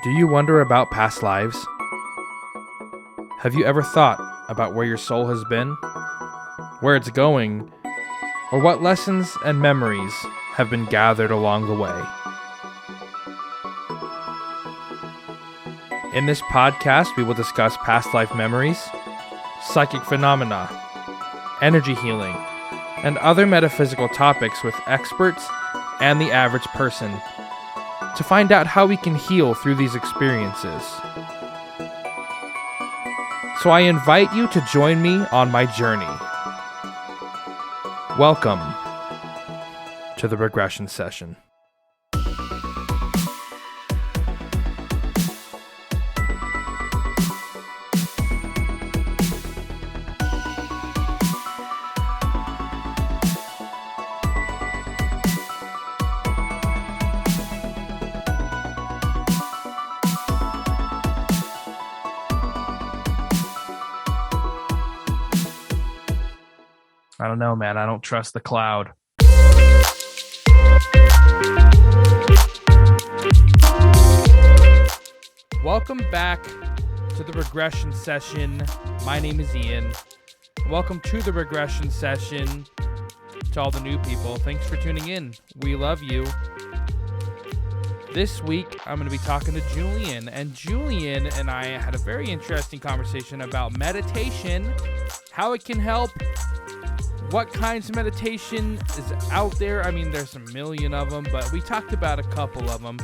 Do you wonder about past lives? Have you ever thought about where your soul has been, where it's going, or what lessons and memories have been gathered along the way? In this podcast, we will discuss past life memories, psychic phenomena, energy healing, and other metaphysical topics with experts and the average person to find out how we can heal through these experiences. So I invite you to join me on my journey. Welcome to the Regression Session. I don't know, man. I don't trust the cloud. Welcome back to the Regression Session. My name is Ian. Welcome to the Regression Session. To all the new people, thanks for tuning in. We love you. This week, I'm going to be talking to Julien. And Julien and I had a very interesting conversation about meditation, how it can help, what kinds of meditation is out there. I mean, there's a million of them, but we talked about a couple of them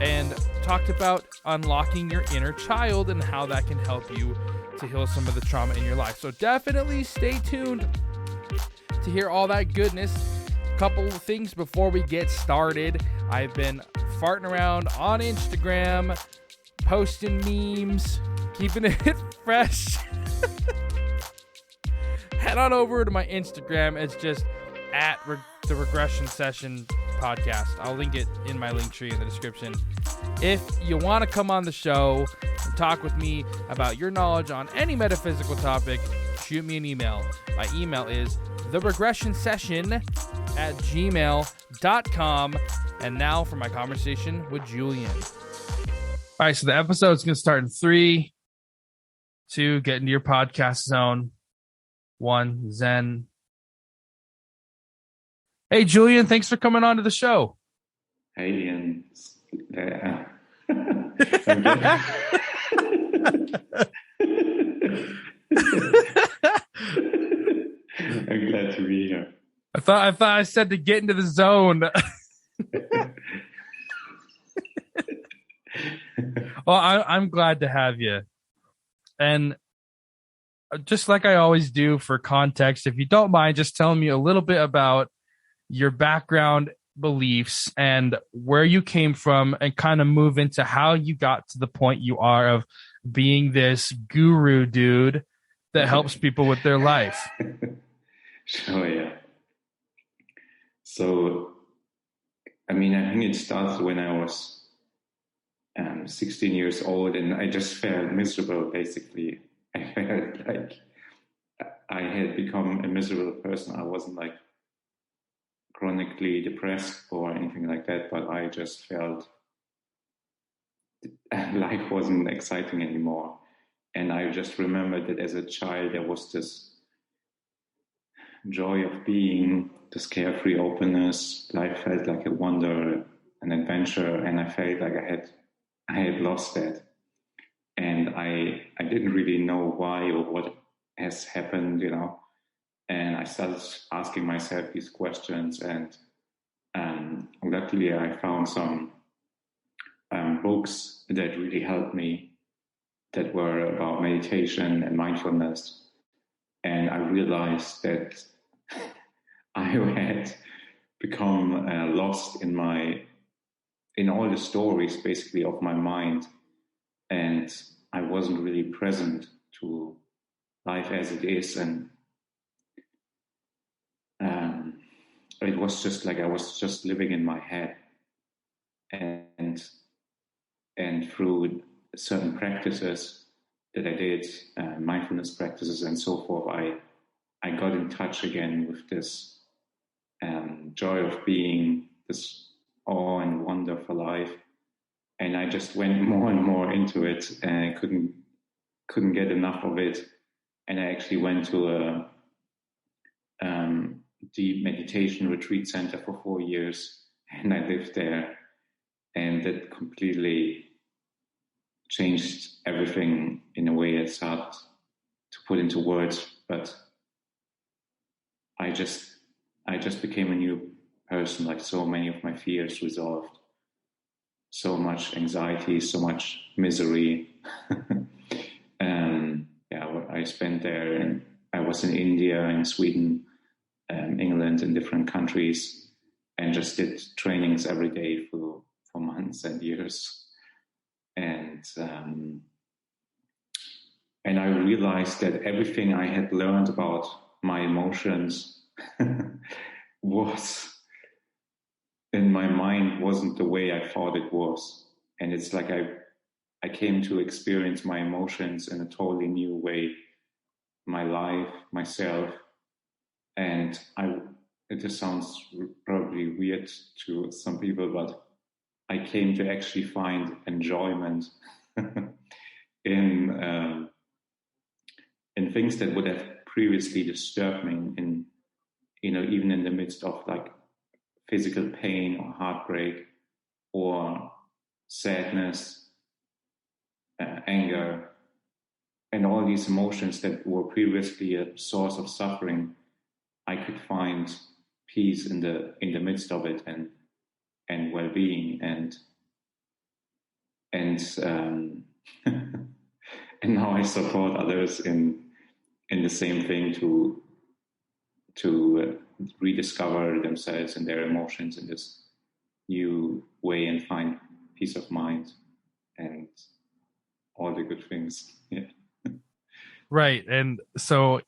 and talked about unlocking your inner child and how that can help you to heal some of the trauma in your life. So definitely stay tuned to hear all that goodness. A couple of things before we get started. I've been farting around on Instagram, posting memes, keeping it fresh. Head on over to my Instagram. It's just at the Regression Session podcast. I'll link it in my link tree in the description. If you want to come on the show and talk with me about your knowledge on any metaphysical topic, shoot me an email. My email is theregressionsession@gmail.com. And now for my conversation with Julien. All right, so the episode's going to start in 3, 2, get into your podcast zone. 1, Zen. Hey, Julien, thanks for coming on to the show. Hey, Ian. I'm glad to be here. I thought I said to get into the zone. Well, I'm glad to have you. And just like I always do for context, if you don't mind, just telling me a little bit about your background, beliefs, and where you came from, and kind of move into how you got to the point you are of being this guru dude that helps people with their life. Sure, yeah. So, I mean, I think it started when I was 16 years old, and I just felt miserable, basically. I felt like I had become a miserable person. I wasn't like chronically depressed or anything like that, but I just felt life wasn't exciting anymore. And I just remembered that as a child, there was this joy of being, this carefree openness. Life felt like a wonder, an adventure, and I felt like I had lost that. And I didn't really know why or what has happened, and I started asking myself these questions, and luckily I found some books that really helped me that were about meditation and mindfulness, and I realized that I had become lost in all the stories basically of my mind, and I wasn't really present to life as it is, and it was just like I was just living in my head, and through certain practices that I did, mindfulness practices and so forth, I got in touch again with this joy of being, this awe and wonder for life, and I just went more and more into it, and I couldn't get enough of it. And I actually went to a deep meditation retreat center for 4 years, and I lived there, and that completely changed everything in a way it's hard to put into words, but I just became a new person. Like, so many of my fears resolved, so much anxiety, so much misery. I spent there, and I was in India and Sweden, England, in different countries, and just did trainings every day for months and years. And I realized that everything I had learned about my emotions was in my mind wasn't the way I thought it was. And it's like I came to experience my emotions in a totally new way, my life, myself. And it just sounds probably weird to some people, but I came to actually find enjoyment in things that would have previously disturbed me, in even in the midst of like physical pain or heartbreak or sadness, anger, and all these emotions that were previously a source of suffering. I could find peace in the midst of it, and well-being, and and now I support others in the same thing, to rediscover themselves and their emotions in this new way and find peace of mind and all the good things. Yeah. Right. And so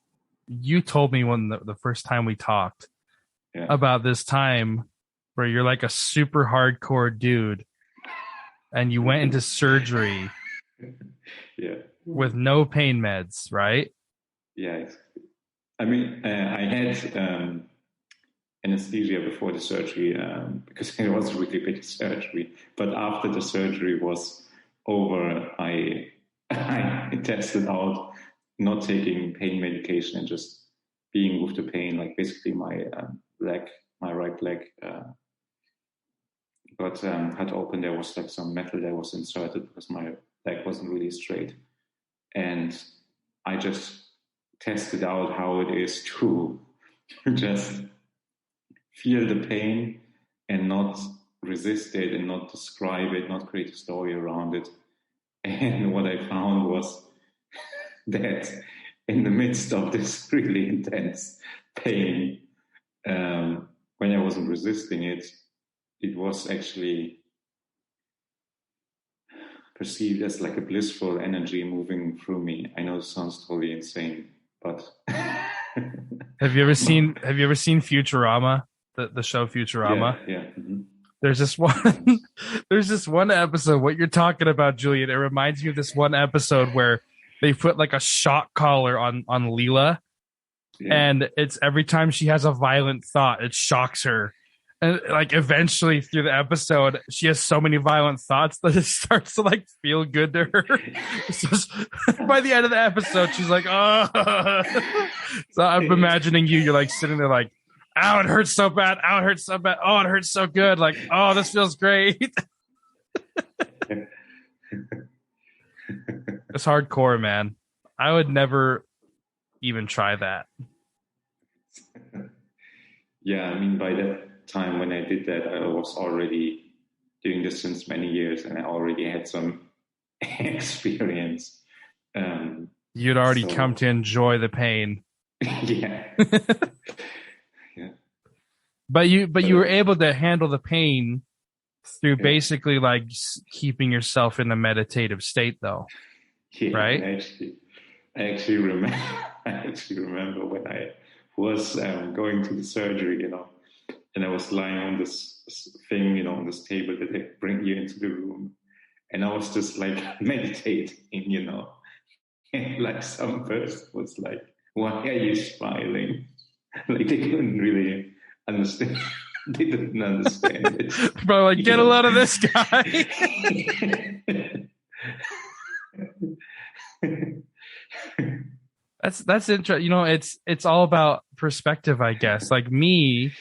you told me when the first time we talked about this time where you're like a super hardcore dude and you went into surgery with no pain meds, right? Yeah. I mean, I had anesthesia before the surgery, because it was a really big surgery. But after the surgery was over, I tested out not taking pain medication and just being with the pain, like basically my right leg got cut open. There was like some metal that was inserted because my leg wasn't really straight. And I just tested out how it is to just feel the pain and not resist it and not describe it, not create a story around it. And what I found was that in the midst of this really intense pain, when I wasn't resisting it, it was actually perceived as like a blissful energy moving through me. I know it sounds totally insane, but Have you ever seen Futurama, the show Futurama? Yeah. Mm-hmm. There's this one episode, what you're talking about, Julien. It reminds me of this one episode where they put like a shock collar on Leela, and it's every time she has a violent thought, it shocks her. And like eventually through the episode, she has so many violent thoughts that it starts to like feel good to her. Just, by the end of the episode, she's like, oh. So I'm imagining you're like sitting there like, ow, it hurts so bad. Ow, it hurts so bad. Oh, it hurts so good. Like, oh, this feels great. It's hardcore, man. I would never even try that. Yeah, I mean, by that time when I did that, I was already doing this since many years, and I already had some experience. You'd already come to enjoy the pain. Yeah. Yeah. But you were able to handle the pain through basically like keeping yourself in a meditative state, though. Yeah, right? I actually remember when I was going to the surgery, and I was lying on this thing, on this table that they bring you into the room, and I was just like meditating, and like some person was like, "Why are you smiling?" Like they couldn't really understand didn't understand it. Bro, like, get a load of this guy. That's interesting. You know, it's all about perspective, I guess. Like me,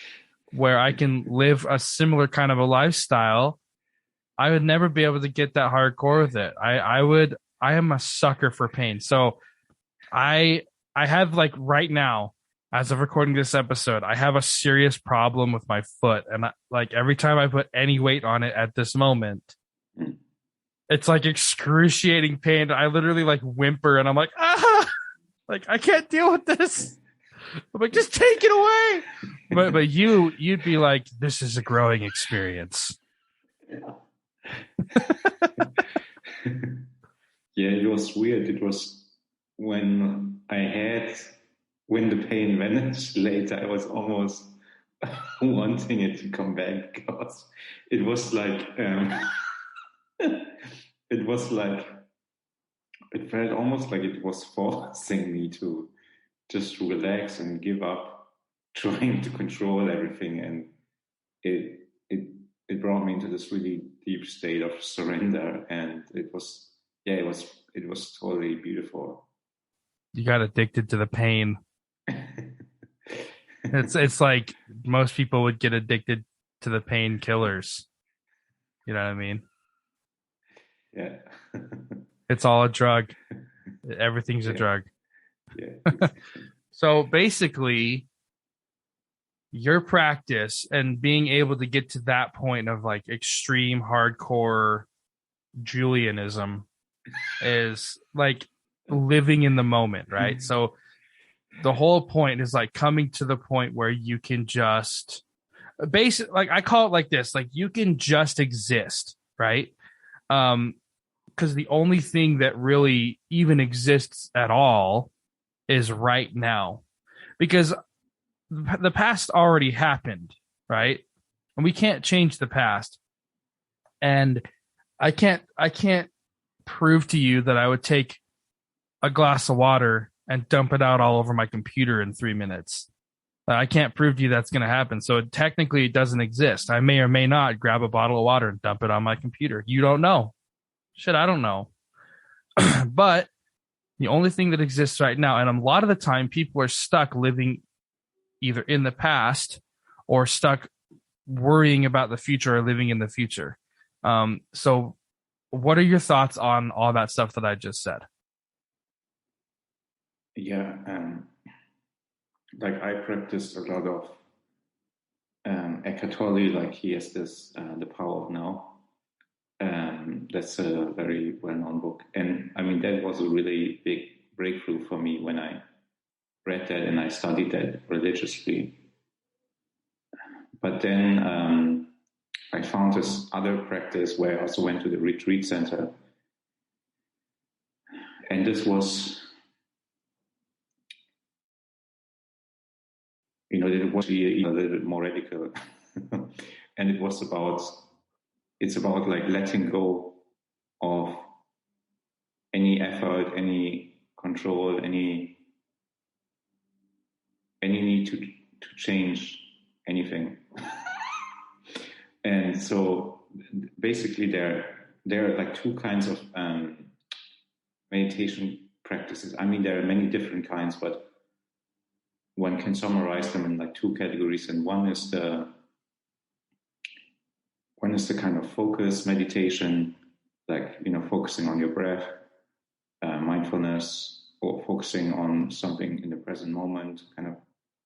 where I can live a similar kind of a lifestyle, I would never be able to get that hardcore with it. I am a sucker for pain. So I have, like, right now, as of recording this episode, I have a serious problem with my foot, and like every time I put any weight on it at this moment, it's like excruciating pain. I literally like whimper, and I'm like, ah, like I can't deal with this. I'm like, just take it away. But you'd be like, this is a growing experience. Yeah, it was weird. It was when the pain vanished later, I was almost wanting it to come back, because it was like, it was like, it felt almost like it was forcing me to just relax and give up trying to control everything. And it brought me into this really deep state of surrender. And it was totally beautiful. You got addicted to the pain. It's like most people would get addicted to the painkillers. You know what I mean? Yeah. It's all a drug. Everything's a drug. Yeah. Exactly. So basically, your practice and being able to get to that point of like extreme hardcore Julianism is like living in the moment, right? So the whole point is like coming to the point where you can just like I call it like this, like you can just exist, right? Because the only thing that really even exists at all is right now, because the past already happened, right? And we can't change the past. And I can't prove to you that I would take a glass of water and dump it out all over my computer in 3 minutes. I can't prove to you that's going to happen. So technically it doesn't exist. I may or may not grab a bottle of water and dump it on my computer. You don't know. Shit, I don't know. But the only thing that exists right now, and a lot of the time people are stuck living either in the past or stuck worrying about the future or living in the future. So what are your thoughts on all that stuff that I just said? Yeah, like I practiced a lot of Eckhart Tolle, like he has this The Power of Now. That's a very well-known book, and I mean that was a really big breakthrough for me when I read that and I studied that religiously. But then I found this other practice where I also went to the retreat center, and this was, it was a little bit more radical, and it's about like letting go of any effort, any control, any need to change anything. And so basically there are like two kinds of meditation practices. I mean, there are many different kinds, but one can summarize them in like two categories. And one is the kind of focus meditation, like, focusing on your breath, mindfulness, or focusing on something in the present moment, kind of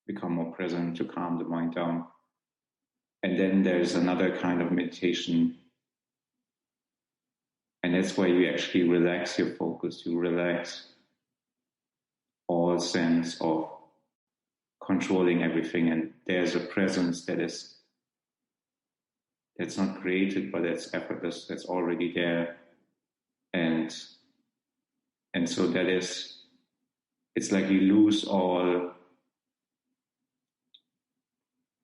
become more present to calm the mind down. And then there's another kind of meditation, and that's where you actually relax your focus. You relax all sense of controlling everything, and there's a presence that's not created, but that's effortless, that's already there. And so it's like you lose all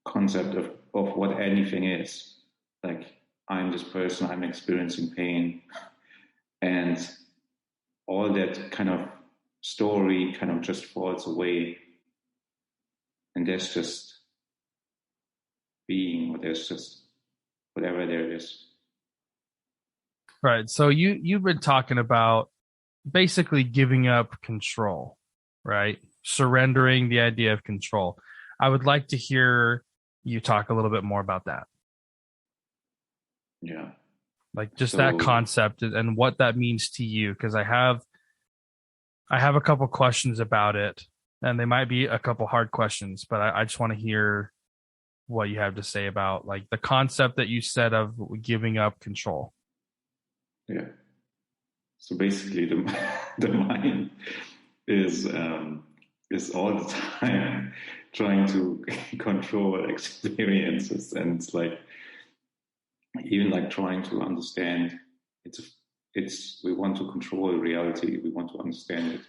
concept of what anything is. Like, I'm this person, I'm experiencing pain, and all that kind of story kind of just falls away, and there's just being, or there's just whatever there is. Right. So you've been talking about basically giving up control, right? Surrendering the idea of control. I would like to hear you talk a little bit more about that. Yeah. Like just that concept and what that means to you, because I have a couple questions about it, and they might be a couple hard questions, but I just want to hear what you have to say about like the concept that you said of giving up control. Yeah. So basically, the mind is all the time trying to control experiences, and it's like even like trying to understand. It's we want to control reality. We want to understand it.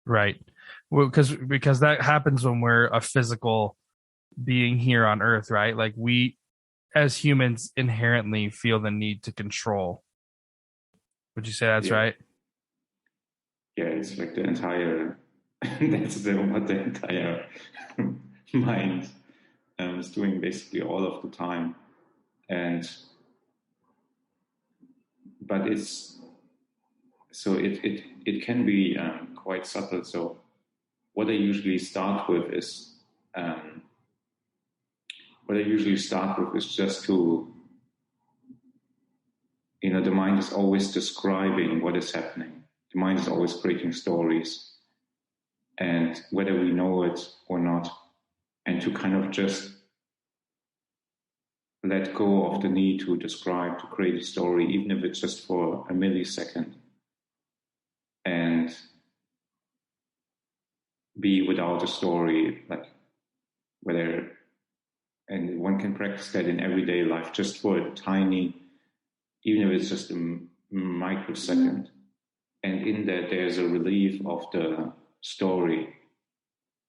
Right. Well, because that happens when we're a physical being here on Earth, right? Like we, as humans, inherently feel the need to control. Would you say that's right? Yeah, it's like the entire. That's what the entire mind is doing basically all of the time, but it's so it can be quite subtle. So what I usually start with is just to, the mind is always describing what is happening. The mind is always creating stories, and whether we know it or not, and to kind of just let go of the need to describe, to create a story, even if it's just for a millisecond, and be without a story, like and one can practice that in everyday life just for a tiny, even if it's just a microsecond. And in that, there's a relief of the story,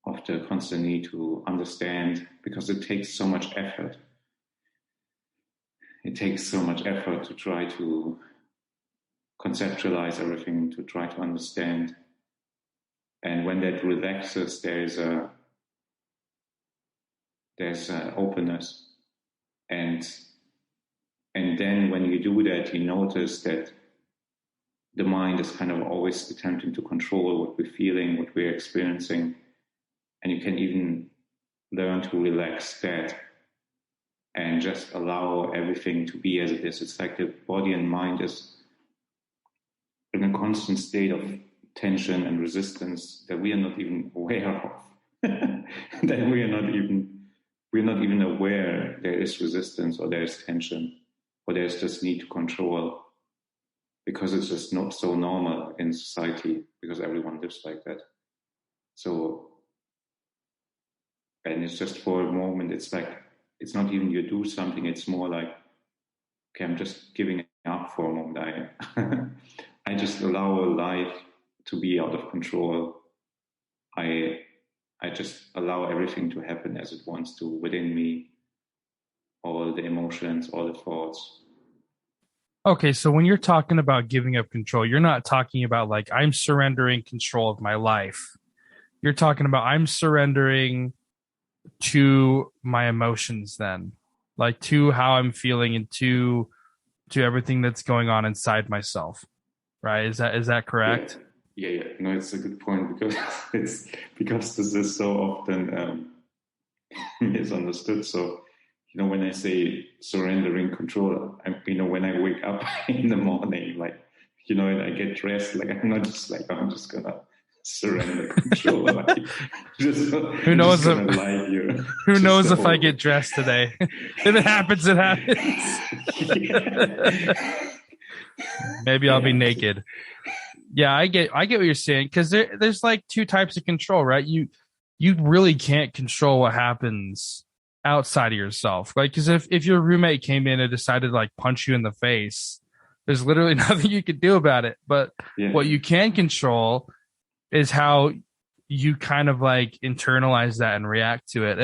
of the constant need to understand, because it takes so much effort. It takes so much effort to try to conceptualize everything, to try to understand. And when that relaxes, there's openness. And then when you do that, you notice that the mind is kind of always attempting to control what we're feeling, what we're experiencing. And you can even learn to relax that and just allow everything to be as it is. It's like the body and mind is in a constant state of tension and resistance that we are not even aware of. That we're not even aware there is resistance, or there is tension, or there's just need to control, because it's just not so normal in society, because everyone lives like that. So, and it's just for a moment, it's like, it's not even you do something, it's more like, okay, I'm just giving up for a moment. I just allow life to be out of control. I just allow everything to happen as it wants to within me, all the emotions, all the thoughts. Okay, so when you're talking about giving up control, you're not talking about like I'm surrendering control of my life. You're talking about I'm surrendering to my emotions then, like to how I'm feeling and to everything that's going on inside myself. Right? Is that correct? Yeah. No, it's a good point, because this is so often misunderstood. So, when I say surrendering control, when I wake up in the morning, like, and I get dressed, like, I'm not just like, I'm just gonna surrender control. Like, who knows if I get dressed today? If it happens, it happens. Maybe I'll be naked. Yeah, I get what you're saying, because there's like two types of control, right? You really can't control what happens outside of yourself. Like, because if your roommate came in and decided to like punch you in the face, there's literally nothing you could do about it. But what you can control is how you kind of like internalize that and react to it.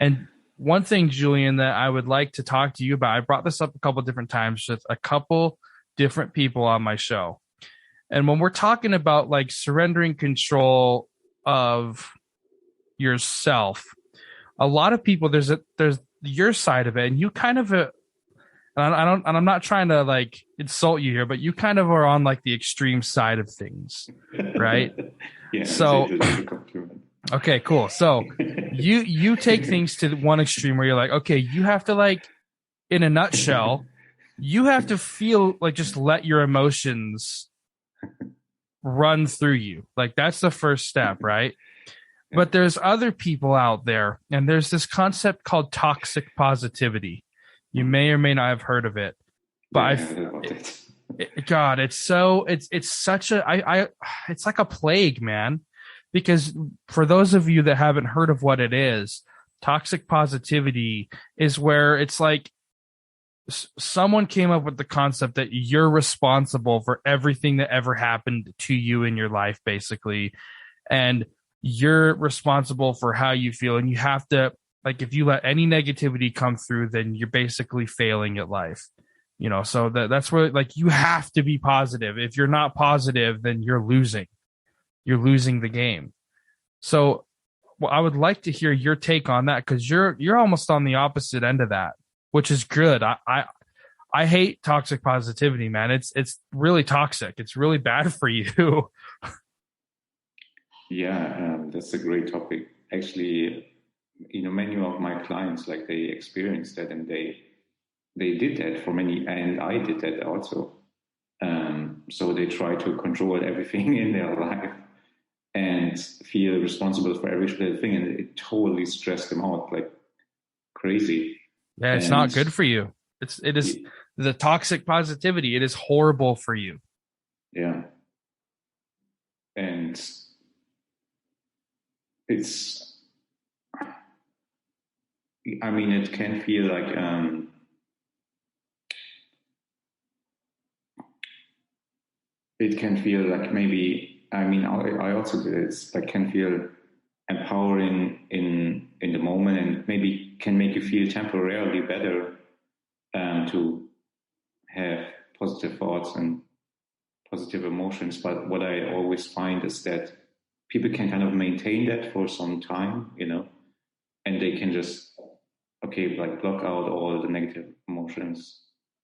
And one thing, Julien, that I would like to talk to you about, I brought this up a couple different times with a couple different people on my show. And when we're talking about like surrendering control of yourself, a lot of people, there's your side of it, and you kind of and I'm not trying to like insult you here, but you kind of are on like the extreme side of things, right? Yeah. So, It's a compliment. okay, cool. So you take things to one extreme where you're like, okay, you have to like, in a nutshell, you have to feel like just let your emotions run through you. Like that's the first step, right? But there's other people out there, and there's this concept called toxic positivity. You may or may not have heard of it, but God, it's such a it's like a plague, man. Because for those of you that haven't heard of what it is, toxic positivity is where it's like someone came up with the concept that you're responsible for everything that ever happened to you in your life, basically, and you're responsible for how you feel, and you have to, like, if you let any negativity come through, then you're basically failing at life, so that's where, like, you have to be positive. If you're not positive, then you're losing the game. So well, I would like to hear your take on that, because you're almost on the opposite end of that, which is good. I hate toxic positivity, man. It's really toxic. It's really bad for you. Yeah, that's a great topic. Actually, many of my clients, like, they experienced that, and they did that for many, and I did that also. So they try to control everything in their life and feel responsible for every little thing, and it totally stressed them out like crazy. Yeah, it's not good for you. It is the toxic positivity. It is horrible for you. Yeah. And it's, I mean, it can feel like, maybe, I mean, I also did it, like, can feel empowering in the moment, and maybe can make you feel temporarily better, to have positive thoughts and positive emotions. But what I always find is that people can kind of maintain that for some time, and they can just, like, block out all the negative emotions,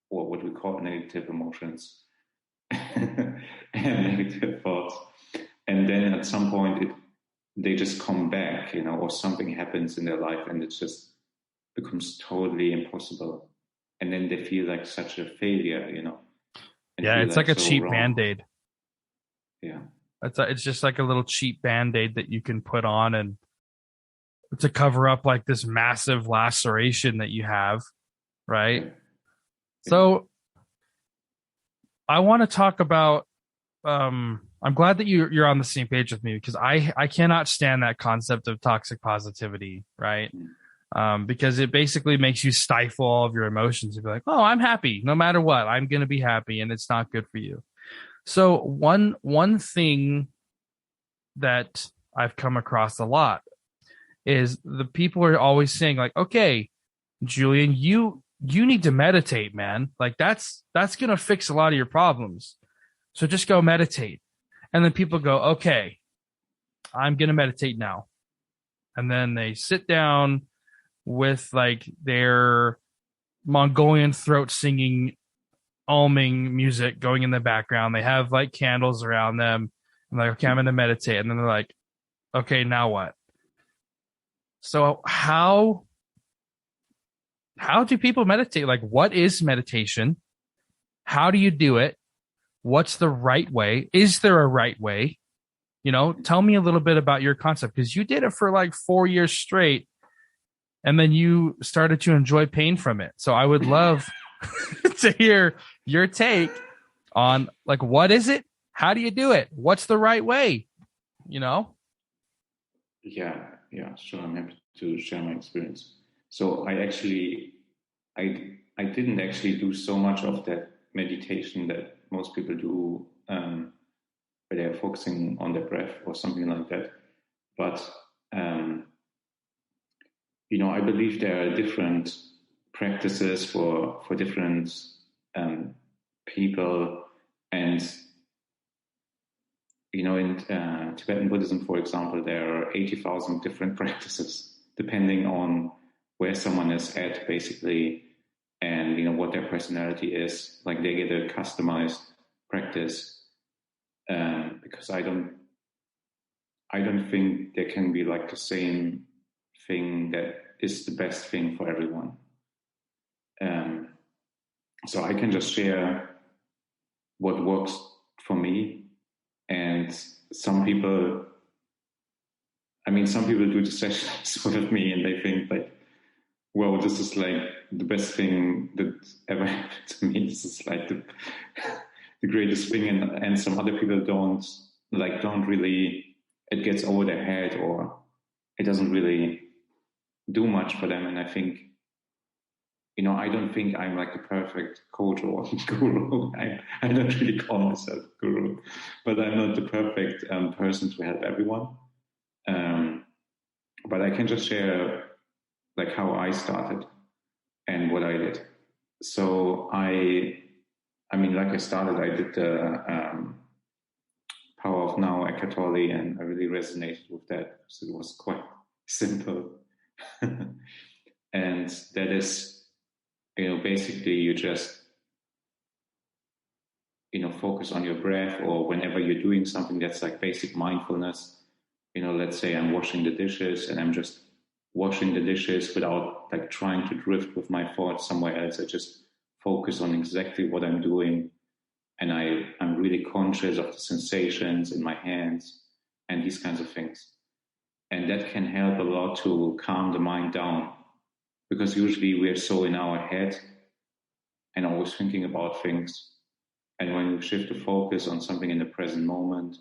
or what we call negative emotions, and negative thoughts. And then at some point they just come back, or something happens in their life, and it just becomes totally impossible. And then they feel like such a failure, Yeah, it's like a cheap Band-Aid. Yeah. It's just like a little cheap Band-Aid that you can put on and to cover up like this massive laceration that you have, right? Yeah. So I want to talk about, I'm glad that you're on the same page with me, because I cannot stand that concept of toxic positivity, right? Because it basically makes you stifle all of your emotions and be like, oh, I'm happy no matter what. I'm going to be happy, and it's not good for you. So one thing that I've come across a lot is the people are always saying, like, okay, Julien, you need to meditate, man. Like that's going to fix a lot of your problems. So just go meditate. And then people go, okay, I'm going to meditate now. And then they sit down with like their Mongolian throat singing, alming music going in the background. They have like candles around them. I'm like, okay, I'm going to meditate. And then they're like, okay, now what? So how do people meditate? Like, what is meditation? How do you do it? What's the right way? Is there a right way? Tell me a little bit about your concept, because you did it for like 4 years straight, and then you started to enjoy pain from it. So I would love to hear your take on, like, what is it? How do you do it? What's the right way? Yeah, sure. I'm happy to share my experience. So I didn't actually do so much of that meditation that most people do, where they're focusing on their breath or something like that. But, I believe there are different practices for different people. And, in Tibetan Buddhism, for example, there are 80,000 different practices, depending on where someone is at basically, and what their personality is. Like they get a customized practice, because I don't think there can be like the same thing that is the best thing for everyone. So I can just share what works for me, and some people do the sessions with me and they think like, well, this is like the best thing that ever happened to me. This is like the greatest thing. And some other people don't really, it gets over their head, or it doesn't really do much for them. And I think, I don't think I'm like the perfect coach or guru. I don't really call myself guru, but I'm not the perfect person to help everyone. But I can just share like how I started and what I did. So I did the Power of Now, Eckhart Tolle, and I really resonated with that because it was quite simple. And that is, basically you just, focus on your breath, or whenever you're doing something that's like basic mindfulness, let's say I'm washing the dishes and I'm just washing the dishes without like trying to drift with my thoughts somewhere else. I just focus on exactly what I'm doing. And I'm really conscious of the sensations in my hands and these kinds of things. And that can help a lot to calm the mind down, because usually we're so in our head and always thinking about things. And when we shift the focus on something in the present moment,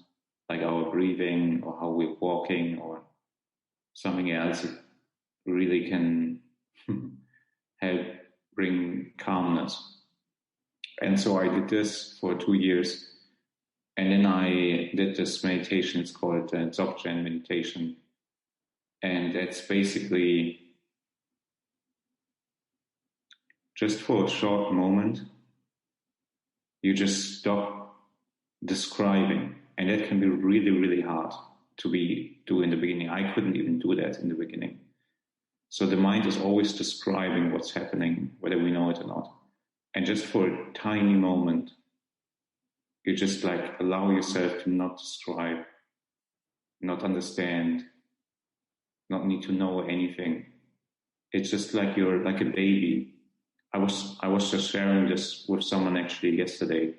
like our breathing or how we're walking or something else, it really can help bring calmness. And so I did this for 2 years. And then I did this meditation. It's called Dzogchen meditation. And that's basically just for a short moment, you just stop describing. And that can be really, really hard to do in the beginning. I couldn't even do that in the beginning. So the mind is always describing what's happening, whether we know it or not. And just for a tiny moment, you just like allow yourself to not describe, not understand, not need to know anything. It's just like you're like a baby. I was just sharing this with someone actually yesterday,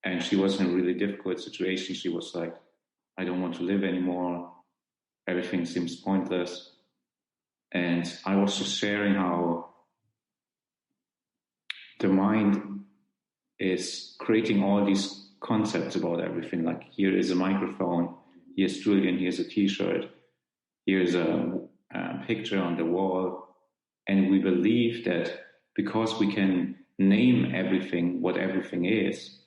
and she was in a really difficult situation. She was like, I don't want to live anymore. Everything seems pointless. And I was just sharing how the mind is creating all these concepts about everything. Like, here is a microphone, here's Julien, here's a t-shirt, here's a picture on the wall. And we believe that because we can name everything, what everything is,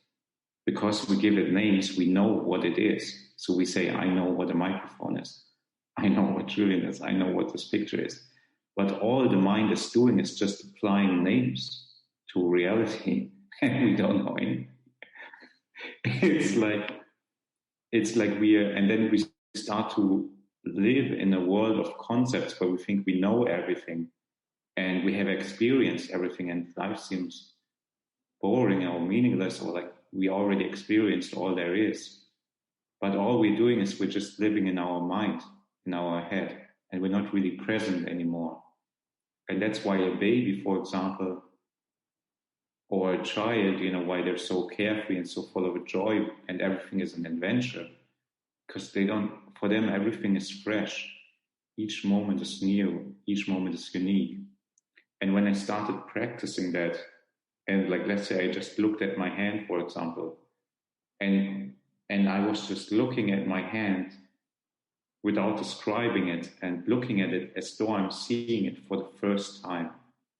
because we give it names, we know what it is. So we say, I know what a microphone is. I know what Julien is. I know what this picture is. But all the mind is doing is just applying names to reality, and we don't know anything. It's like and then we start to live in a world of concepts where we think we know everything and we have experienced everything, and life seems boring or meaningless, or like we already experienced all there is. But all we're doing is we're just living in our mind, in our head, and we're not really present anymore. And that's why a baby, for example, or a child, why they're so carefree and so full of joy, and everything is an adventure, because for them, everything is fresh. Each moment is new. Each moment is unique. And when I started practicing that, and like, let's say I just looked at my hand, for example, and I was just looking at my hand without describing it, and looking at it as though I'm seeing it for the first time.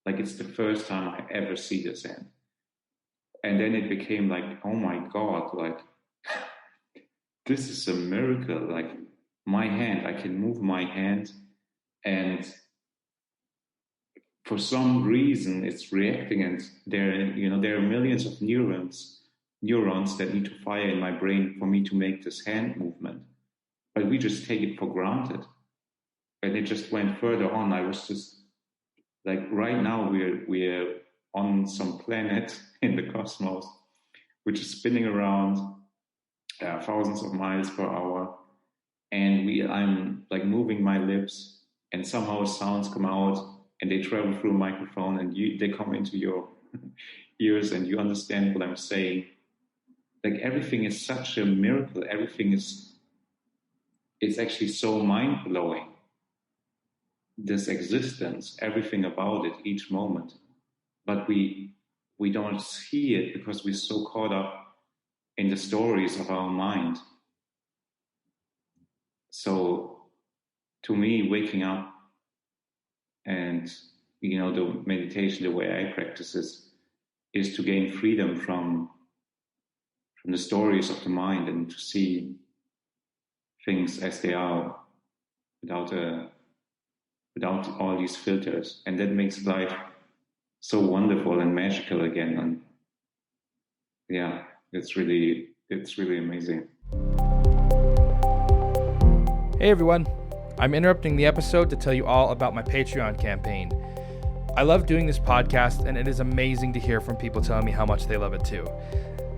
Like, it's the first time I ever see this hand. And then it became like, oh my God, like, this is a miracle. Like, my hand, I can move my hand, and for some reason it's reacting, and there are millions of neurons that need to fire in my brain for me to make this hand movement. But we just take it for granted. And it just went further on. I was just like right now we're on some planet in the cosmos which is spinning around thousands of miles per hour, and I'm like moving my lips, and somehow sounds come out, and they travel through a microphone, and they come into your ears, and you understand what I'm saying. Like everything is such a miracle. Everything is it's actually so mind blowing. This existence, everything about it, each moment, but we don't see it because we're so caught up in the stories of our mind. So to me, waking up and the meditation, the way I practice is to gain freedom from the stories of the mind and to see things as they are without all these filters, and that makes life so wonderful and magical again. And yeah, it's really amazing. Hey everyone, I'm interrupting the episode to tell you all about my Patreon campaign. I love doing this podcast, and it is amazing to hear from people telling me how much they love it too.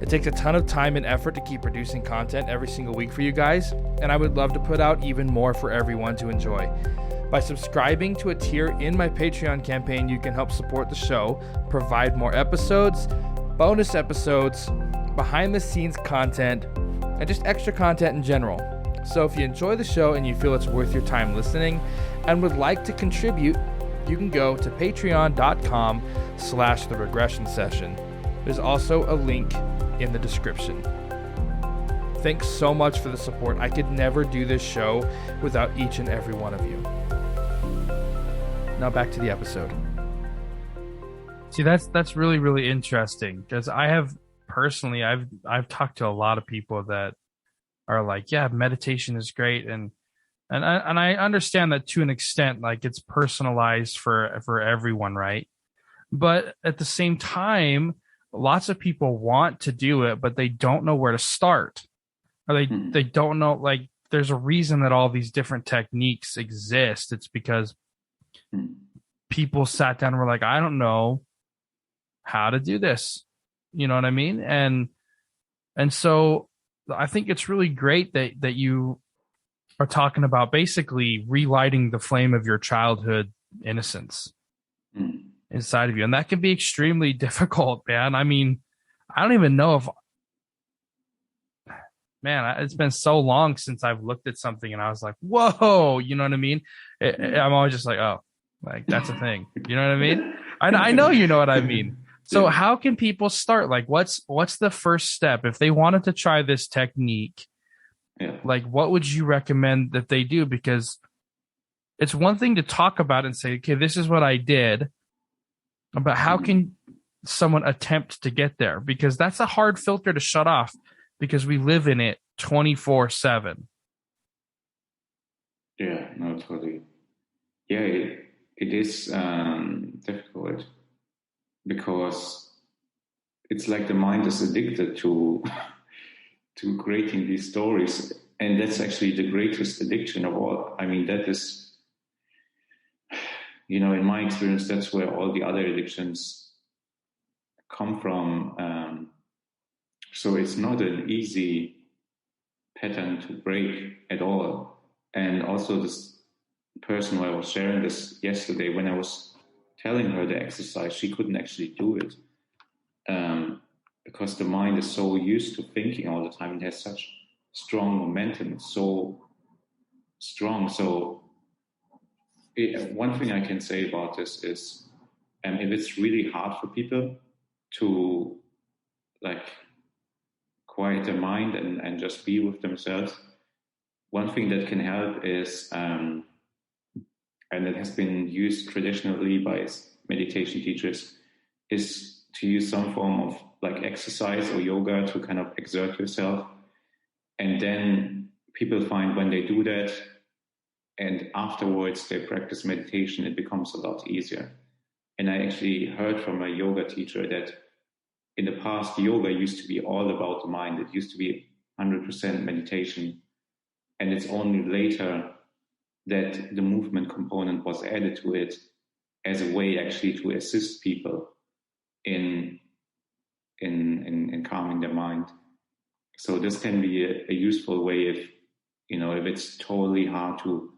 It takes a ton of time and effort to keep producing content every single week for you guys, and I would love to put out even more for everyone to enjoy. By subscribing to a tier in my Patreon campaign, you can help support the show, provide more episodes, bonus episodes, behind-the-scenes content, and just extra content in general. So if you enjoy the show and you feel it's worth your time listening and would like to contribute, you can go to patreon.com/the regression session. There's also a link in the description. Thanks so much for the support. I could never do this show without each and every one of you. Now back to the episode. See, that's really, really interesting, because I've talked to a lot of people that are like, yeah, meditation is great, and I understand that to an extent, like it's personalized for everyone, right? But at the same time, lots of people want to do it, but they don't know where to start, or they don't know, like, there's a reason that all these different techniques exist. It's because people sat down and were like, I don't know how to do this. You know what I mean? And so I think it's really great that you are talking about basically relighting the flame of your childhood innocence inside of you. And that can be extremely difficult, man. I mean, I don't even know if, man, it's been so long since I've looked at something and I was like, whoa, you know what I mean? I'm always just like, oh, like that's a thing. You know what I mean? I know you know what I mean. So how can people start? Like, what's the first step if they wanted to try this technique? Yeah. Like, what would you recommend that they do? Because it's one thing to talk about and say, okay, this is what I did, but how can someone attempt to get there? Because that's a hard filter to shut off, because we live in it 24/7. Yeah, no, totally. Yeah, it is difficult, because it's like the mind is addicted to creating these stories, and that's actually the greatest addiction of all. I mean, that is, in my experience, that's where all the other addictions come from. So it's not an easy pattern to break at all. And also, this person who I was sharing this yesterday, when I was telling her the exercise, she couldn't actually do it, because the mind is so used to thinking all the time. It has such strong momentum. It's so strong. So one thing I can say about this is, if it's really hard for people to like quiet their mind and just be with themselves, one thing that can help is, and it has been used traditionally by meditation teachers, is to use some form of like exercise or yoga to kind of exert yourself. And then people find when they do that and afterwards they practice meditation, it becomes a lot easier. And I actually heard from a yoga teacher that in the past, yoga used to be all about the mind. It used to be 100% meditation. And it's only later that the movement component was added to it. as a way actually to assist people in calming their mind. So this can be a useful way if it's totally hard to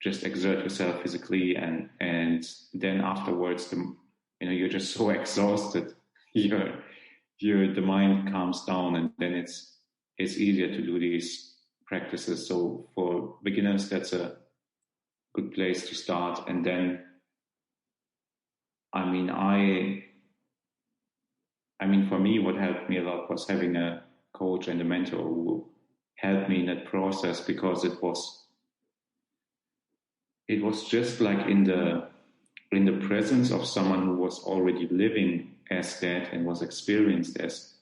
just exert yourself physically, and then afterwards you're just so exhausted, the mind calms down, and then it's easier to do these practices. So for beginners, that's a good place to start. And then for me, what helped me a lot was having a coach and a mentor who helped me in that process, because it was just like in the presence of someone who was already living as that and was experienced as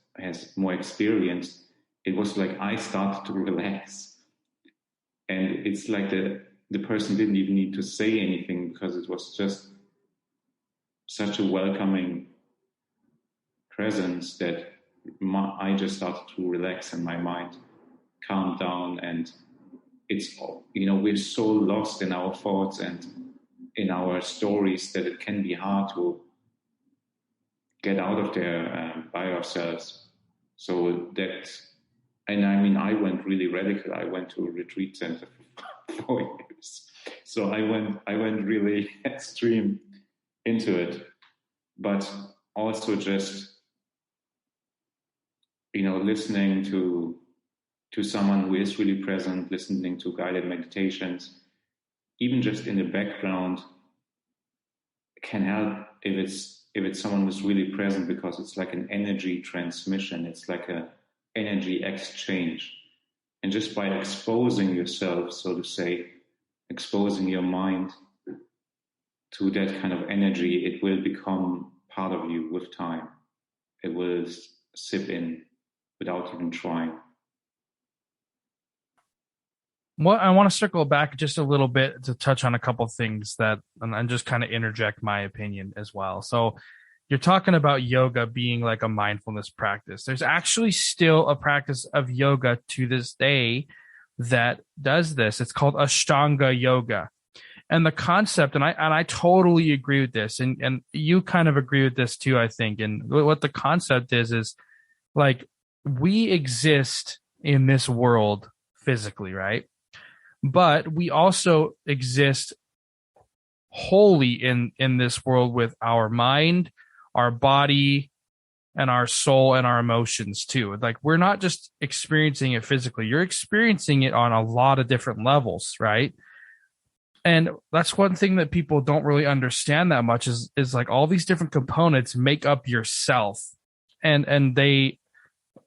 more experienced. It was like I started to relax, and it's like the person didn't even need to say anything, because it was just such a welcoming presence that I just started to relax and my mind calmed down. And it's, we're so lost in our thoughts and in our stories that it can be hard to get out of there by ourselves. So I went really radical. I went to a retreat center for 4 years. So I went really extreme into it, but also just, listening to someone who is really present, listening to guided meditations, even just in the background, can help if it's someone who's really present, because it's like an energy transmission. It's like a energy exchange. And just by exposing yourself, so to say, exposing your mind to that kind of energy, it will become part of you with time. It will sip in without even trying. Well, I want to circle back just a little bit to touch on a couple things and just kind of interject my opinion as well. So you're talking about yoga being like a mindfulness practice. There's actually still a practice of yoga to this day that does this. It's called Ashtanga yoga. And the concept, and I totally agree with this, and you kind of agree with this too, I think. And what the concept is like, we exist in this world physically, right? But we also exist wholly in this world with our mind, our body, and our soul and our emotions too. Like, we're not just experiencing it physically. You're experiencing it on a lot of different levels, right? And that's one thing that people don't really understand that much is like all these different components make up yourself. And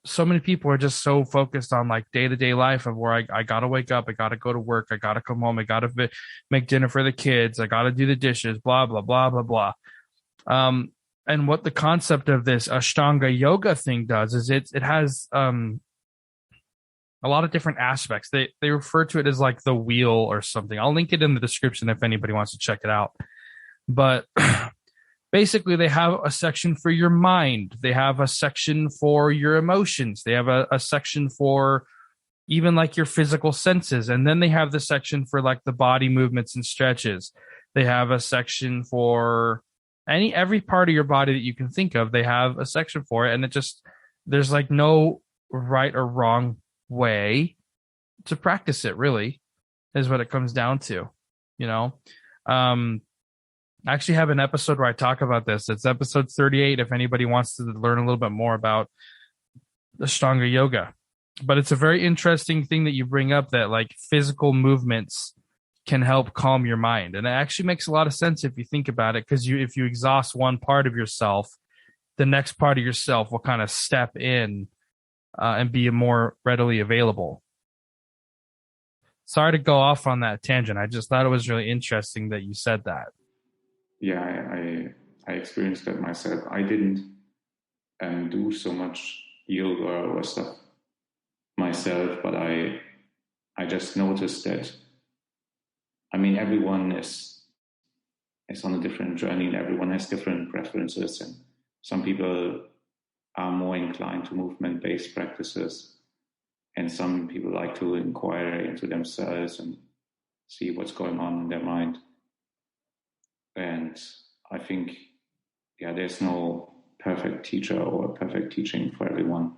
so many people are just so focused on like day-to-day life of where I got to wake up, I got to go to work, I got to come home, I got to make dinner for the kids, I got to do the dishes, blah, blah, blah, blah, blah. And what the concept of this Ashtanga yoga thing does is it has a lot of different aspects. They refer to it as like the wheel or something. I'll link it in the description if anybody wants to check it out. But basically, they have a section for your mind. They have a section for your emotions. They have a section for even like your physical senses. And then they have the section for like the body movements and stretches. They have a section for every part of your body that you can think of. They have a section for it. And there's like no right or wrong way to practice it, really, is what it comes down to, I actually have an episode where I talk about this. It's episode 38 if anybody wants to learn a little bit more about Ashtanga yoga. But it's a very interesting thing that you bring up, that like physical movements can help calm your mind. And it actually makes a lot of sense if you think about it, because if you exhaust one part of yourself, the next part of yourself will kind of step in and be more readily available. Sorry to go off on that tangent. I just thought it was really interesting that you said that. Yeah, I experienced that myself. I didn't do so much yoga or stuff myself, but I just noticed that, everyone is on a different journey, and everyone has different preferences, and some people are more inclined to movement-based practices, and some people like to inquire into themselves and see what's going on in their mind. And I think, there's no perfect teacher or perfect teaching for everyone.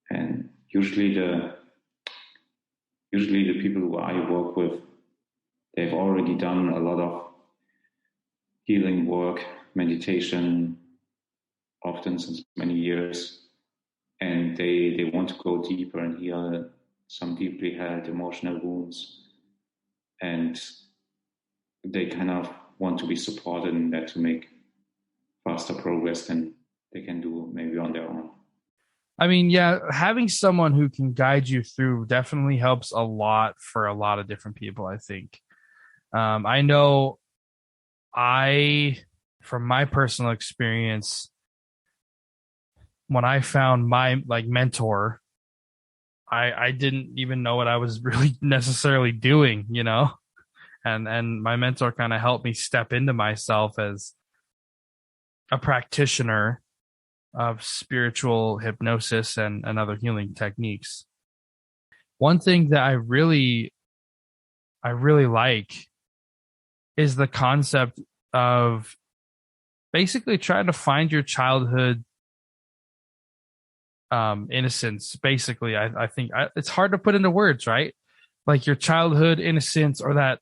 And usually the people who I work with, they've already done a lot of healing work, meditation, often since many years, and they want to go deeper and heal some deeply held emotional wounds, and they kind of want to be supported in that to make faster progress than they can do maybe on their own. I mean, yeah, having someone who can guide you through definitely helps a lot for a lot of different people, I think. I know from my personal experience, when I found my mentor, I didn't even know what I was really necessarily doing, and my mentor kind of helped me step into myself as a practitioner of spiritual hypnosis and other healing techniques. One thing that I really like is the concept of basically trying to find your childhood innocence. Basically, I think it's hard to put into words, right? Like your childhood innocence, or that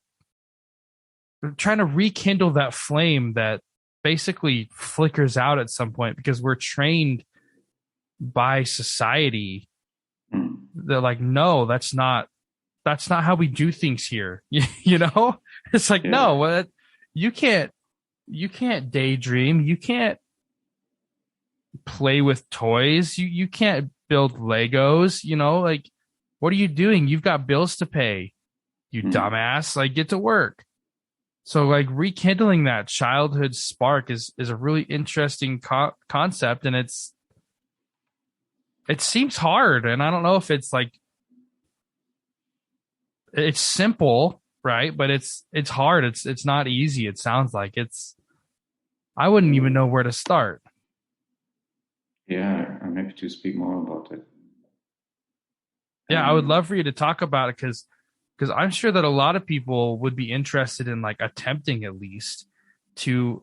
trying to rekindle that flame that basically flickers out at some point, because we're trained by society. They're like, no, that's not how we do things here. It's like, no, you can't daydream. You can't play with toys. You can't build Legos, like, what are you doing? You've got bills to pay, you dumbass. Like, get to work. So like rekindling that childhood spark is a really interesting concept, and it seems hard, and I don't know if it's like, it's simple, right? But it's hard. It's not easy. It sounds like I wouldn't even know where to start. Yeah, I'm happy to speak more about it. Yeah, I would love for you to talk about it, because I'm sure that a lot of people would be interested in like attempting at least to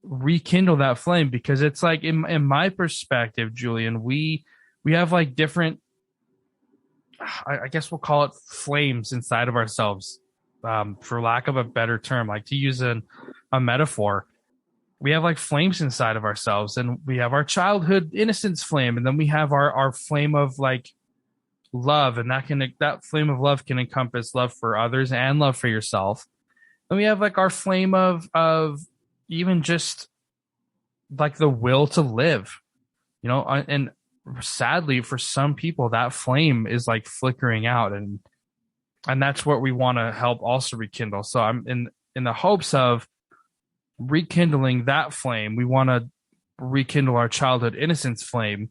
rekindle that flame, because it's like in my perspective, Julien, we have like different, I guess we'll call it flames inside of ourselves, for lack of a better term, like to use a metaphor. We have like flames inside of ourselves, and we have our childhood innocence flame, and then we have our flame of like love, and that flame of love can encompass love for others and love for yourself. And we have like our flame of even just like the will to live, and sadly for some people that flame is like flickering out, and that's what we want to help also rekindle. So I'm in the hopes of rekindling that flame. We want to rekindle our childhood innocence flame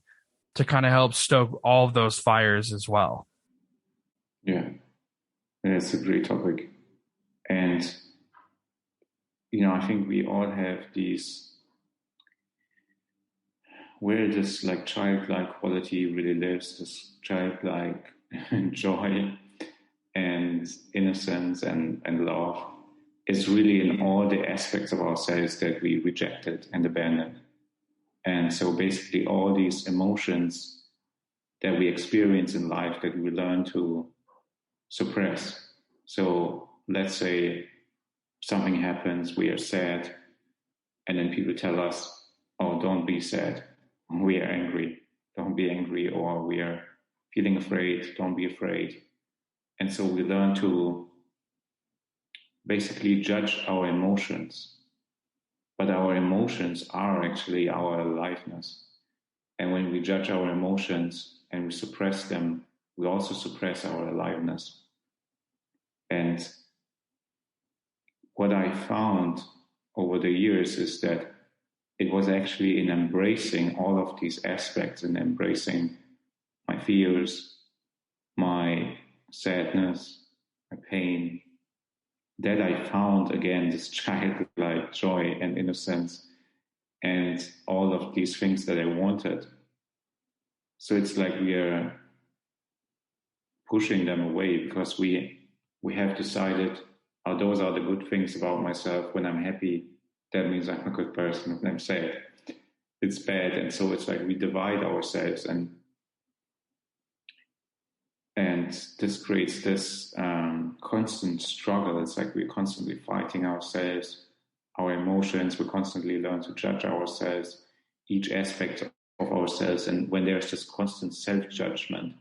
to kind of help stoke all of those fires as well. Yeah, it's a great topic. And, I think we all have where this like childlike quality really lives, this childlike joy and innocence and love is really in all the aspects of ourselves that we rejected and abandoned. And so basically all these emotions that we experience in life that we learn to suppress. So let's say something happens, we are sad, and then people tell us, oh, don't be sad, we are angry, don't be angry, or we are feeling afraid, don't be afraid. And so we learn to basically judge our emotions. But our emotions are actually our aliveness. And when we judge our emotions and we suppress them, we also suppress our aliveness. And what I found over the years is that it was actually in embracing all of these aspects and embracing my fears, my sadness, my pain, that I found again this childlike joy and innocence and all of these things that I wanted. So it's like we are pushing them away because we have decided, oh, those are the good things about myself. When I'm happy, that means I'm a good person. If I'm sad, it's bad. And so it's like we divide ourselves, and this creates this constant struggle. It's like we're constantly fighting ourselves, our emotions. We constantly learn to judge ourselves, each aspect of ourselves. And when there's this constant self-judgment,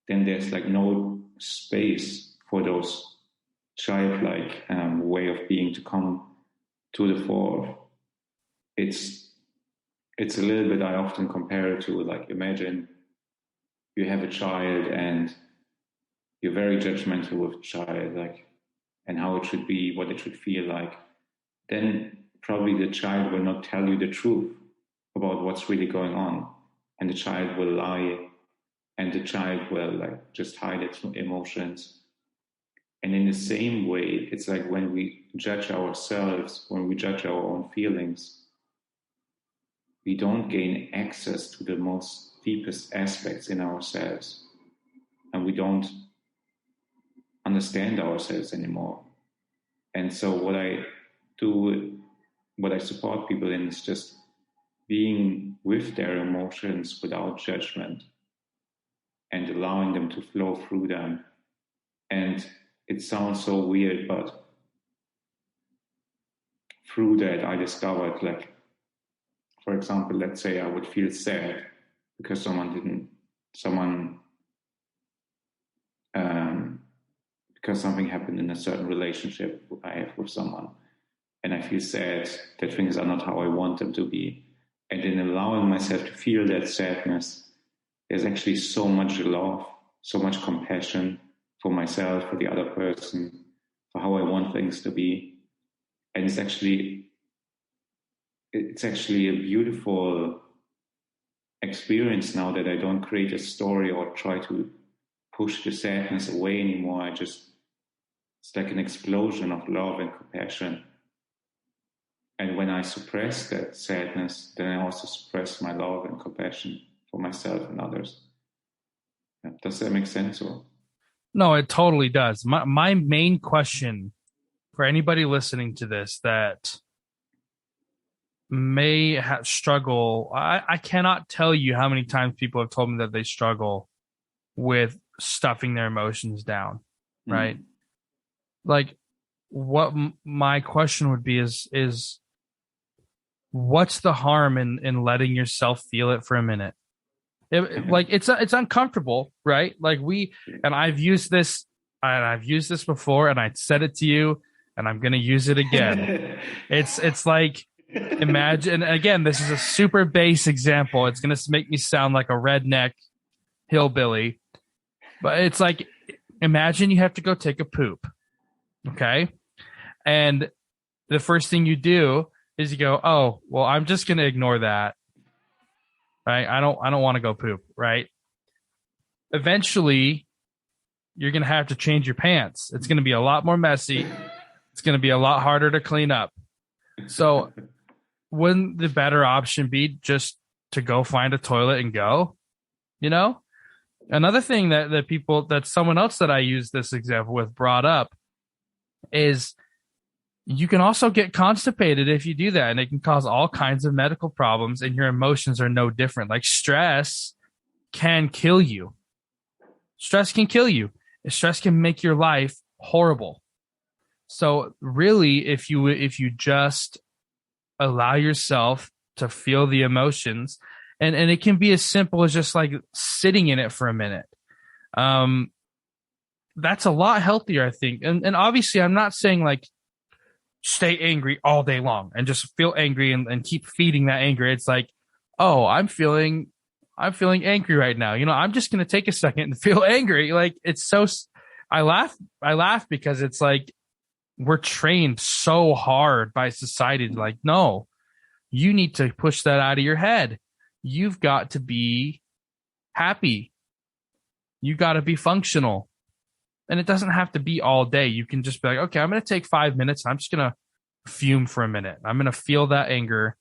then there's like no space for those childlike way of being to come to the fore. It's a little bit, I often compare it to, like, imagine you have a child and you're very judgmental with the child, like, and how it should be, what it should feel like. Then probably the child will not tell you the truth about what's really going on, and the child will lie, and the child will like just hide its emotions. And in the same way, it's like when we judge ourselves, when we judge our own feelings, we don't gain access to the most deepest aspects in ourselves, and we don't understand ourselves anymore. And so what I do, what I support people in, is just being with their emotions without judgment and allowing them to flow through them. And it sounds so weird, but through that I discovered, like, for example, let's say I would feel sad because because something happened in a certain relationship I have with someone, and I feel sad that things are not how I want them to be. And in allowing myself to feel that sadness, there's actually so much love, so much compassion for myself, for the other person, for how I want things to be. And it's actually a beautiful experience now that I don't create a story or try to push the sadness away anymore. It's like an explosion of love and compassion. And when I suppress that sadness, then I also suppress my love and compassion for myself and others. Does that make sense? Or? No, it totally does. My main question for anybody listening to this that may struggle, I cannot tell you how many times people have told me that they struggle with stuffing their emotions down, right? Like, what my question would be is what's the harm in letting yourself feel it for a minute? Like, it's uncomfortable, right? Like, I've used this before, and I said it to you, and I'm going to use it again. It's like, imagine, again, this is a super base example. It's going to make me sound like a redneck hillbilly, but it's like, imagine you have to go take a poop. Okay. And the first thing you do is you go, oh, well, I'm just going to ignore that. Right. I don't want to go poop. Right. Eventually you're going to have to change your pants. It's going to be a lot more messy. It's going to be a lot harder to clean up. So wouldn't the better option be just to go find a toilet and go, you know? Another thing that someone else that I use this example with brought up is you can also get constipated if you do that, and it can cause all kinds of medical problems, and your emotions are no different. Like, stress can kill you. Stress can kill you. Stress can make your life horrible. So really, if you just allow yourself to feel the emotions, and it can be as simple as just like sitting in it for a minute. That's a lot healthier, I think. And obviously I'm not saying like stay angry all day long and just feel angry and keep feeding that anger. It's like, oh, I'm feeling angry right now. You know, I'm just going to take a second and feel angry. Like, it's so, I laugh because it's like, we're trained so hard by society to like, no, you need to push that out of your head. You've got to be happy. You got to be functional. And it doesn't have to be all day. You can just be like, okay, I'm going to take 5 minutes. I'm just going to fume for a minute. I'm going to feel that anger.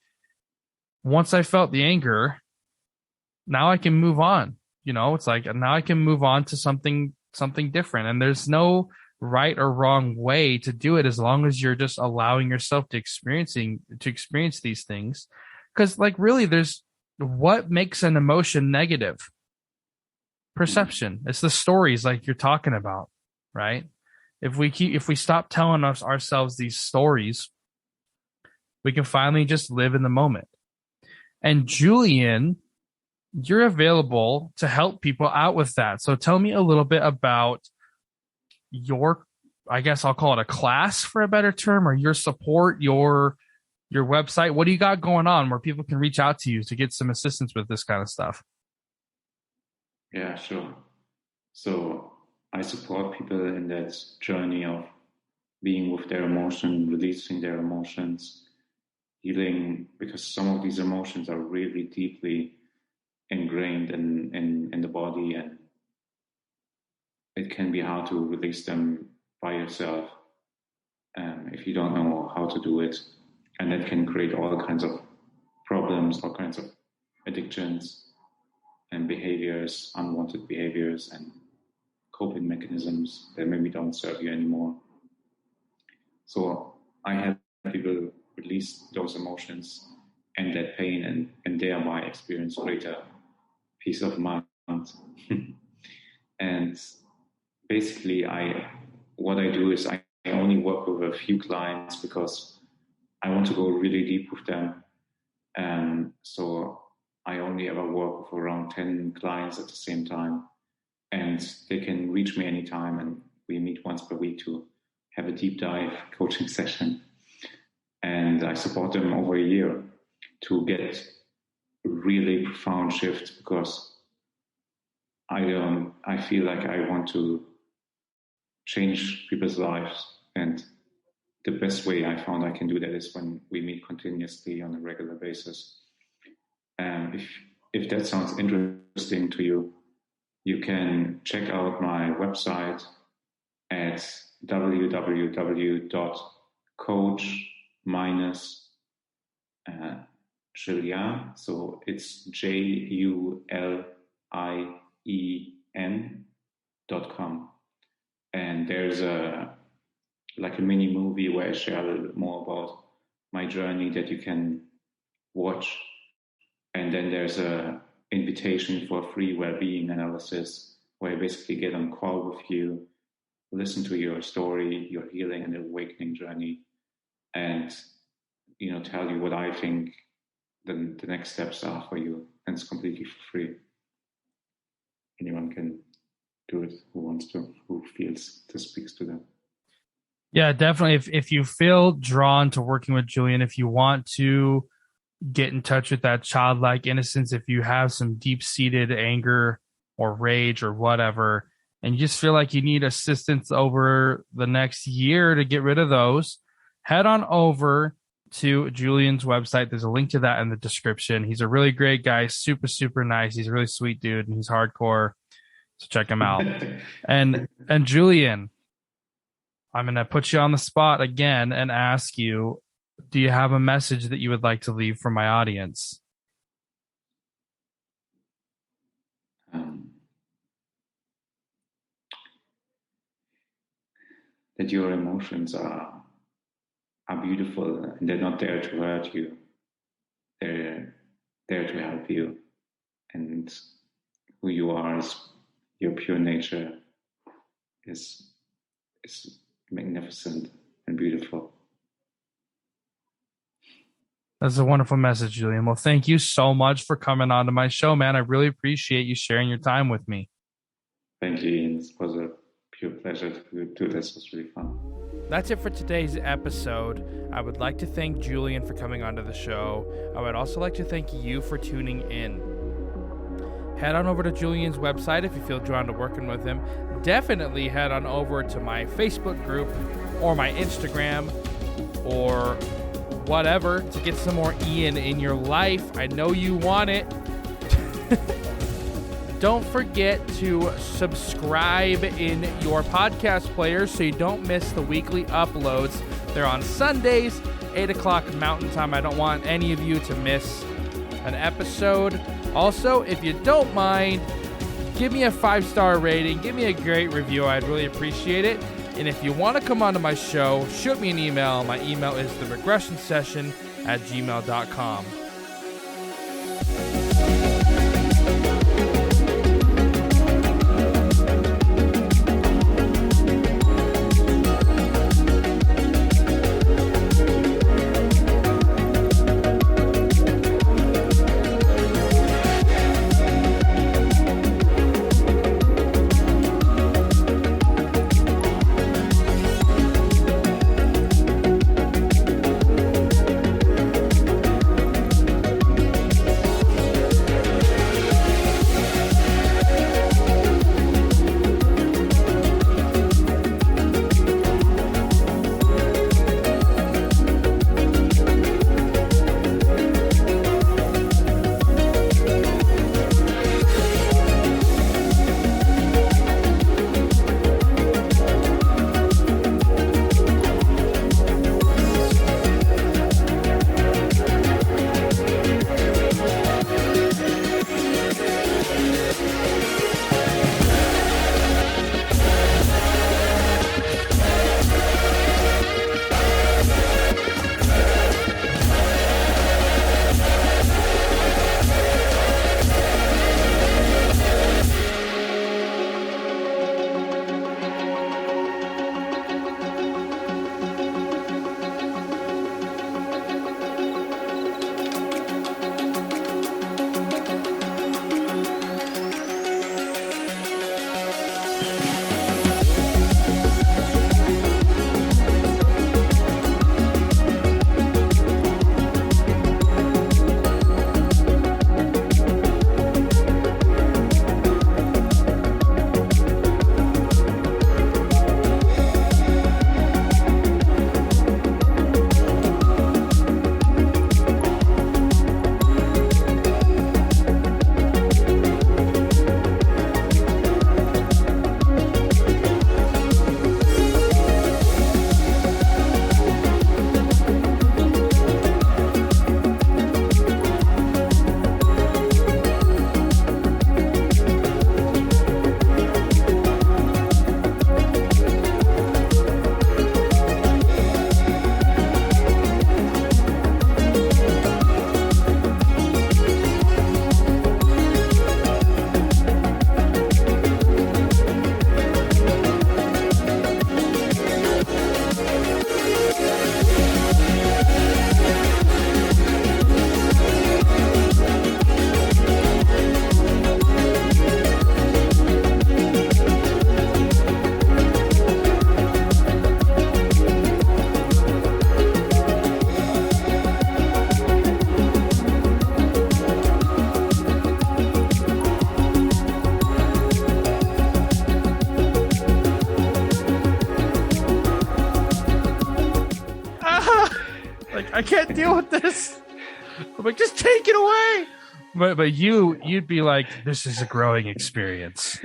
Once I felt the anger, now I can move on. You know, it's like, now I can move on to something different. And there's no right or wrong way to do it, as long as you're just allowing yourself to experience these things. Because like really, there's what makes an emotion negative? Perception. It's the stories like you're talking about, right? If we stop telling ourselves these stories, we can finally just live in the moment. And Julien, you're available to help people out with that. So tell me a little bit about your, I guess I'll call it a class for a better term, or your support, your website. What do you got going on where people can reach out to you to get some assistance with this kind of stuff? Yeah, sure. So I support people in that journey of being with their emotion, releasing their emotions, healing, because some of these emotions are really deeply ingrained in the body, and it can be hard to release them by yourself if you don't know how to do it. And that can create all kinds of problems, all kinds of addictions and behaviors, unwanted behaviors and coping mechanisms that maybe don't serve you anymore. So I help people release those emotions and that pain, and thereby experience greater peace of mind. And basically, what I do is I only work with a few clients because I want to go really deep with them. So I only ever work with around 10 clients at the same time, and they can reach me anytime, and we meet once per week to have a deep dive coaching session. And I support them over a year to get really profound shifts, because I feel like I want to change people's lives, and the best way I found I can do that is when we meet continuously on a regular basis. If that sounds interesting to you, you can check out my website at www.coach-julien. So it's JULIEN.com. And there's a mini movie where I share a little bit more about my journey that you can watch. And then there's a invitation for a free well-being analysis where I basically get on call with you, listen to your story, your healing and awakening journey, and tell you what I think the next steps are for you. And it's completely for free. Anyone can do it who wants to, who feels this speaks to them. Yeah, definitely. If you feel drawn to working with Julien, if you want to get in touch with that childlike innocence, if you have some deep-seated anger or rage or whatever, and you just feel like you need assistance over the next year to get rid of those, head on over to Julien's website. There's a link to that in the description. He's a really great guy, super, super nice. He's a really sweet dude, and he's hardcore. So check him out. and Julien, I'm going to put you on the spot again and ask you, do you have a message that you would like to leave for my audience? That your emotions are beautiful, and they're not there to hurt you. They're there to help you. And who you are, is your pure nature, is magnificent and beautiful. That's a wonderful message, Julien. Well, thank you so much for coming on to my show, man. I really appreciate you sharing your time with me. Thank you, Ian. It was a pure pleasure to do this. It was really fun. That's it for today's episode. I would like to thank Julien for coming onto the show. I would also like to thank you for tuning in. Head on over to Julien's website if you feel drawn to working with him. Definitely head on over to my Facebook group or my Instagram or whatever to get some more Ian in your life. I know you want it. Don't forget to subscribe in your podcast player so you don't miss the weekly uploads. They're on Sundays, 8 o'clock Mountain Time. I don't want any of you to miss an episode. Also, if you don't mind, give me a 5-star rating. Give me a great review. I'd really appreciate it. And if you want to come onto my show, shoot me an email. My email is theregressionsession@gmail.com. I can't deal with this. I'm like, just take it away. But you'd be like, this is a growing experience.